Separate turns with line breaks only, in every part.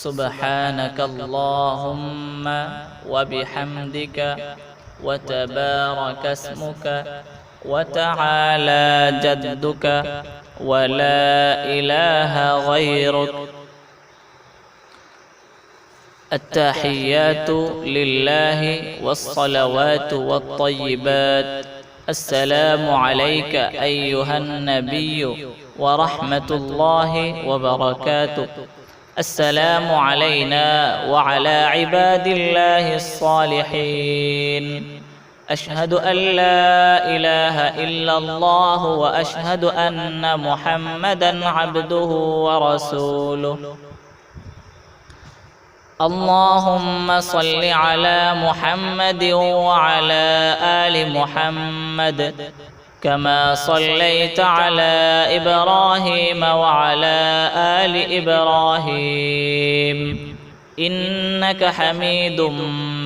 سبحانك اللهم وبحمدك وتبارك اسمك وتعالى جدك ولا إله غيرك. التحيات لله والصلوات والطيبات. السلام عليك أيها النبي ورحمة الله وبركاته. السلام علينا وعلى عباد الله الصالحين. أشهد أن لا إله إلا الله وأشهد أن محمدا عبده ورسوله. اللهم صل على محمد وعلى آل محمد كما صليت على إبراهيم وعلى آل إبراهيم إنك حميد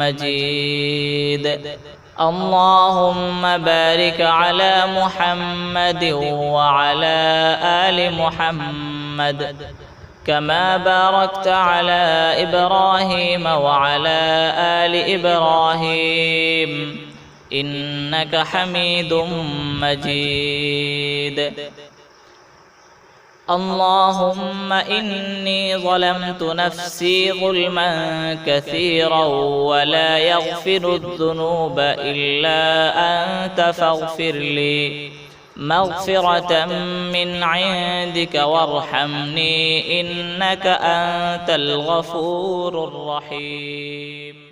مجيد. اللهم بارك على محمد وعلى آل محمد كما باركت على إبراهيم وعلى آل إبراهيم إنك حميد مجيد. اللهم إني ظلمت نفسي ظلما كثيرا ولا يغفر الذنوب إلا أنت فاغفر لي مغفرة من عندك وارحمني إنك أنت الغفور الرحيم.